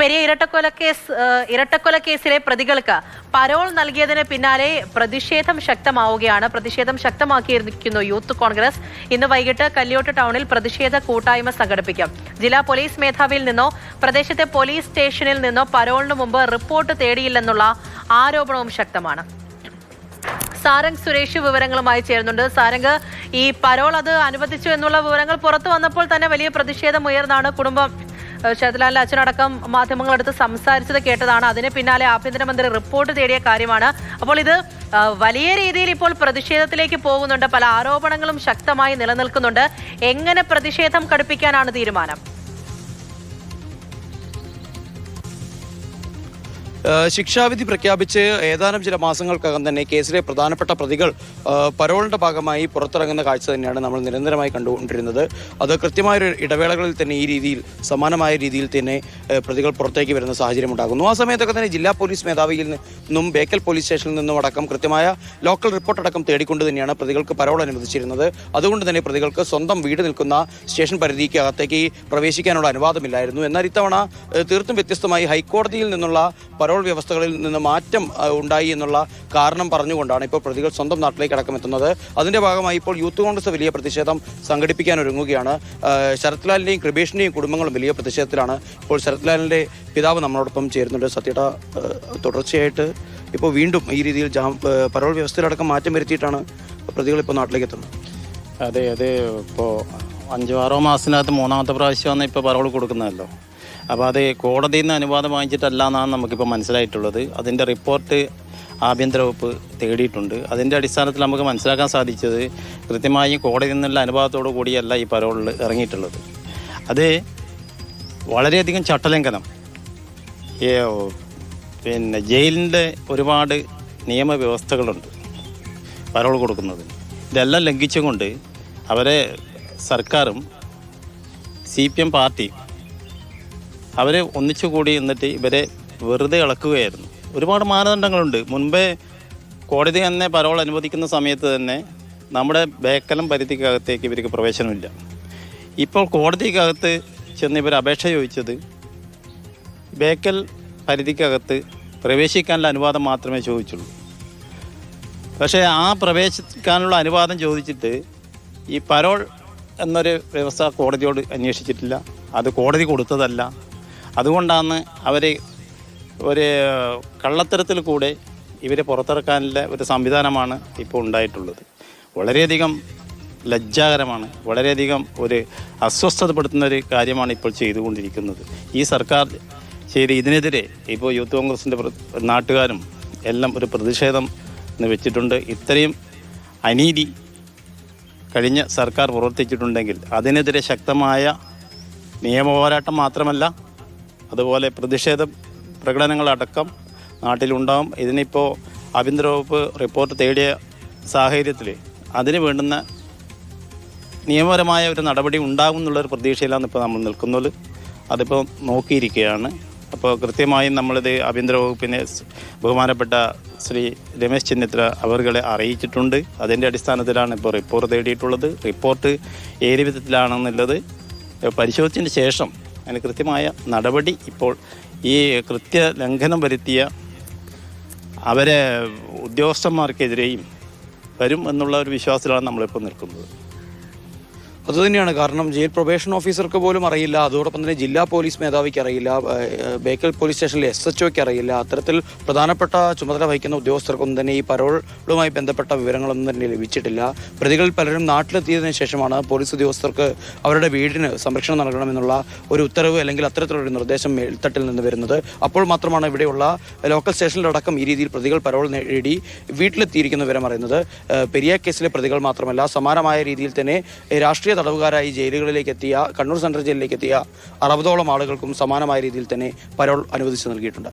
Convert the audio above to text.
പെരിയ ഇരട്ടക്കൊലക്കേസിലെ പ്രതികൾക്ക് പരോൾ നൽകിയതിന് പിന്നാലെ പ്രതിഷേധം ശക്തമാക്കിയിരിക്കുന്നു യൂത്ത് കോൺഗ്രസ്. ഇന്ന് വൈകിട്ട് കല്യോട്ട് ടൗണിൽ പ്രതിഷേധ കൂട്ടായ്മ സംഘടിപ്പിക്കും. ജില്ലാ പോലീസ് മേധാവിയിൽ നിന്നോ പ്രദേശത്തെ പോലീസ് സ്റ്റേഷനിൽ നിന്നോ പരോളിന് മുമ്പ് റിപ്പോർട്ട് തേടിയില്ലെന്നുള്ള ആരോപണവും ശക്തമാണ്. സാരംഗ് സുരേഷ് വിവരങ്ങളുമായി ചേരുന്നുണ്ട്. സാരംഗ്, ഈ പരോൾ അത് അനുവദിച്ചു എന്നുള്ള വിവരങ്ങൾ പുറത്തു വന്നപ്പോൾ തന്നെ വലിയ പ്രതിഷേധം ഉയർന്നാണ്. കുടുംബം ശരത്ലാലിന്റെ അച്ഛനടക്കം മാധ്യമങ്ങളെടുത്ത് സംസാരിച്ചത് കേട്ടതാണ്. അതിന് പിന്നാലെ ആഭ്യന്തരമന്ത്രി റിപ്പോർട്ട് തേടിയ കാര്യമാണ്. അപ്പോൾ ഇത് വലിയ രീതിയിൽ ഇപ്പോൾ പ്രതിഷേധത്തിലേക്ക് പോകുന്നുണ്ട്. പല ആരോപണങ്ങളും ശക്തമായി നിലനിൽക്കുന്നുണ്ട്. എങ്ങനെ പ്രതിഷേധം കടുപ്പിക്കാനാണ് തീരുമാനം? ശിക്ഷാവിധി പ്രഖ്യാപിച്ച് ഏതാനും ചില മാസങ്ങൾക്കകം തന്നെ കേസിലെ പ്രധാനപ്പെട്ട പ്രതികൾ പരോളിന്റെ ഭാഗമായി പുറത്തിറങ്ങുന്ന കാഴ്ച തന്നെയാണ് നമ്മൾ നിരന്തരമായി കണ്ടുകൊണ്ടിരുന്നത്. അത് കൃത്യമായ ഇടവേളകളിൽ തന്നെ ഈ രീതിയിൽ സമാനമായ രീതിയിൽ തന്നെ പ്രതികൾ പുറത്തേക്ക് വരുന്ന സാഹചര്യം ഉണ്ടാകുന്നു. ആ സമയത്തൊക്കെ തന്നെ ജില്ലാ പോലീസ് മേധാവിയിൽ നിന്നും ബേക്കൽ പോലീസ് സ്റ്റേഷനിൽ നിന്നും അടക്കം കൃത്യമായ ലോക്കൽ റിപ്പോർട്ട് അടക്കം തേടിക്കൊണ്ട് തന്നെയാണ് പ്രതികൾക്ക് പരോൾ അനുവദിച്ചിരുന്നത്. അതുകൊണ്ട് തന്നെ പ്രതികൾക്ക് സ്വന്തം വീട് നിൽക്കുന്ന സ്റ്റേഷൻ പരിധിക്ക് അകത്തേക്ക് പ്രവേശിക്കാനുള്ള അനുവാദമില്ലായിരുന്നു. എന്നാൽ ഇത്തവണ തീർത്തും വ്യത്യസ്തമായി ഹൈക്കോടതിയിൽ നിന്നുള്ള പരോൾ വ്യവസ്ഥകളിൽ നിന്ന് മാറ്റം ഉണ്ടായി എന്നുള്ള കാരണം പറഞ്ഞുകൊണ്ടാണ് ഇപ്പോൾ പ്രതികൾ സ്വന്തം നാട്ടിലേക്ക് അടക്കം എത്തുന്നത്. അതിന്റെ ഭാഗമായി ഇപ്പോൾ യൂത്ത് കോൺഗ്രസ് വലിയ പ്രതിഷേധം സംഘടിപ്പിക്കാൻ ഒരുങ്ങുകയാണ്. ശരത്ലാലിന്റെയും കൃപേഷിന്റെയും കുടുംബങ്ങളും വലിയ പ്രതിഷേധത്തിലാണ്. ഇപ്പോൾ ശരത്ലാലിന്റെ പിതാവ് നമ്മളോടൊപ്പം ചേരുന്നുണ്ട്. സത്യയുടെ തുടർച്ചയായിട്ട് ഇപ്പോൾ വീണ്ടും ഈ രീതിയിൽ പരോൾ വ്യവസ്ഥയിലടക്കം മാറ്റം വരുത്തിയിട്ടാണ് പ്രതികൾ ഇപ്പോൾ നാട്ടിലേക്ക് എത്തുന്നത്. അതെ, ഇപ്പോൾ 5-6 മാസത്തിനകത്ത് 3ാമത്തെ പ്രാവശ്യമാണ് ഇപ്പോൾ പരോൾ കൊടുക്കുന്നതല്ലോ. അപ്പോൾ അത് കോടതിയിൽ നിന്ന് അനുവാദം വാങ്ങിച്ചിട്ടല്ല എന്നാണ് നമുക്കിപ്പോൾ മനസ്സിലായിട്ടുള്ളത്. അതിൻ്റെ റിപ്പോർട്ട് ആഭ്യന്തര വകുപ്പ് തേടിയിട്ടുണ്ട്. അതിൻ്റെ അടിസ്ഥാനത്തിൽ നമുക്ക് മനസ്സിലാക്കാൻ സാധിച്ചത് കൃത്യമായും കോടതിയിൽ നിന്നുള്ള അനുവാദത്തോടു കൂടിയല്ല ഈ പരോളിൽ ഇറങ്ങിയിട്ടുള്ളത്. അത് വളരെയധികം ചട്ടലംഘനം, പിന്നെ ജയിലിൻ്റെ ഒരുപാട് നിയമവ്യവസ്ഥകളുണ്ട് പരോൾ കൊടുക്കുന്നത്. ഇതെല്ലാം ലംഘിച്ചുകൊണ്ട് അവരെ സർക്കാരും CPM പാർട്ടി അവർ ഒന്നിച്ചുകൂടി എന്നിട്ട് ഇവരെ വെറുതെ ഇളക്കുകയായിരുന്നു. ഒരുപാട് മാനദണ്ഡങ്ങളുണ്ട്. മുൻപേ കോടതി തന്നെ പരോൾ അനുവദിക്കുന്ന സമയത്ത് തന്നെ നമ്മുടെ ബേക്കലം പരിധിക്കകത്തേക്ക് ഇവർക്ക് പ്രവേശനമില്ല. ഇപ്പോൾ കോടതിക്കകത്ത് ചെന്ന് ഇവർ അപേക്ഷ ചോദിച്ചത് ബേക്കൽ പരിധിക്കകത്ത് പ്രവേശിക്കാനുള്ള അനുവാദം മാത്രമേ ചോദിച്ചുള്ളൂ. പക്ഷേ ആ പ്രവേശിക്കാനുള്ള അനുവാദം ചോദിച്ചിട്ട് ഈ പരോൾ എന്നൊരു വ്യവസ്ഥ കോടതിയോട് അന്വേഷിച്ചിട്ടില്ല. അത് കോടതി കൊടുത്തതല്ല. അതുകൊണ്ടാണ് അവർ ഒരു കള്ളത്തരത്തിൽ കൂടെ ഇവരെ പുറത്തിറക്കാനുള്ള ഒരു സംവിധാനമാണ് ഇപ്പോൾ ഉണ്ടായിട്ടുള്ളത്. വളരെയധികം ലജ്ജാകരമാണ്. വളരെയധികം ഒരു അസ്വസ്ഥതപ്പെടുത്തുന്ന ഒരു കാര്യമാണ് ഇപ്പോൾ ചെയ്തുകൊണ്ടിരിക്കുന്നത് ഈ സർക്കാർ. ഇതിനെതിരെ ഇപ്പോൾ യൂത്ത് കോൺഗ്രസിൻ്റെ നാട്ടുകാരും എല്ലാം ഒരു പ്രതിഷേധം വെച്ചിട്ടുണ്ട്. ഇത്രയും അനീതി കഴിഞ്ഞ സർക്കാർ പ്രവർത്തിച്ചിട്ടുണ്ടെങ്കിൽ അതിനെതിരെ ശക്തമായ നിയമപോരാട്ടം മാത്രമല്ല, അതുപോലെ പ്രതിഷേധ പ്രകടനങ്ങളടക്കം നാട്ടിലുണ്ടാകും. ഇതിനിപ്പോൾ ആഭ്യന്തര വകുപ്പ് റിപ്പോർട്ട് തേടിയ സാഹചര്യത്തിൽ അതിന് വേണ്ടുന്ന നിയമപരമായ ഒരു നടപടി ഉണ്ടാകും എന്നുള്ളൊരു പ്രതീക്ഷയിലാണ് ഇപ്പോൾ നമ്മൾ നിൽക്കുന്നത്. അതിപ്പോൾ നോക്കിയിരിക്കുകയാണ്. അപ്പോൾ കൃത്യമായും നമ്മളിത് ആഭ്യന്തര വകുപ്പിനെ ബഹുമാനപ്പെട്ട ശ്രീ രമേശ് ചെന്നിത്തല അവർകളെ അറിയിച്ചിട്ടുണ്ട്. അതിൻ്റെ അടിസ്ഥാനത്തിലാണ് ഇപ്പോൾ റിപ്പോർട്ട് തേടിയിട്ടുള്ളത്. റിപ്പോർട്ട് ഏത് വിധത്തിലാണെന്നുള്ളത് പരിശോധിച്ചതിന് ശേഷം അതിന് കൃത്യമായ നടപടി ഇപ്പോൾ ഈ കൃത്യലംഘനം വരുത്തിയ അവരെ ഉദ്യോഗസ്ഥന്മാർക്കെതിരെയും വരും എന്നുള്ള ഒരു വിശ്വാസത്തിലാണ് നമ്മളിപ്പോൾ നിൽക്കുന്നത്. അതുതന്നെയാണ് കാരണം ജയിൽ പ്രൊബേഷൻ ഓഫീസർക്ക് പോലും അറിയില്ല. അതോടൊപ്പം തന്നെ ജില്ലാ പോലീസ് മേധാവിക്ക് അറിയില്ല, ബേക്കൽ പോലീസ് സ്റ്റേഷനിലെ SHOയ്ക്ക് അറിയില്ല. അത്തരത്തിൽ പ്രധാനപ്പെട്ട ചുമതല വഹിക്കുന്ന ഉദ്യോഗസ്ഥർക്കൊന്നും തന്നെ ഈ പരോളുമായി ബന്ധപ്പെട്ട വിവരങ്ങളൊന്നും തന്നെ ലഭിച്ചിട്ടില്ല. പ്രതികളിൽ പലരും നാട്ടിലെത്തിയതിനു ശേഷമാണ് പോലീസ് ഉദ്യോഗസ്ഥർക്ക് അവരുടെ വീടിന് സംരക്ഷണം നൽകണമെന്നുള്ള ഒരു ഉത്തരവ് അല്ലെങ്കിൽ അത്തരത്തിലൊരു നിർദ്ദേശം മേൽത്തട്ടിൽ നിന്ന് വരുന്നത്. അപ്പോൾ മാത്രമാണ് ഇവിടെയുള്ള ലോക്കൽ സ്റ്റേഷനിലടക്കം ഈ രീതിയിൽ പ്രതികൾ പരോൾ നേടി വീട്ടിലെത്തിയിരിക്കുന്ന വിവരം അറിയുന്നത്. പെരിയ കേസിലെ പ്രതികൾ മാത്രമല്ല, സമാനമായ രീതിയിൽ തന്നെ രാഷ്ട്രീയ തടവുകാരായി ജയിലുകളിലേക്ക് എത്തിയ കണ്ണൂർ സെൻട്രൽ ജയിലിലേക്ക് എത്തിയ 60ഓളം ആളുകൾക്കും സമാനമായ രീതിയിൽ തന്നെ പരോൾ അനുവദിച്ചു നൽകിയിട്ടുണ്ട്.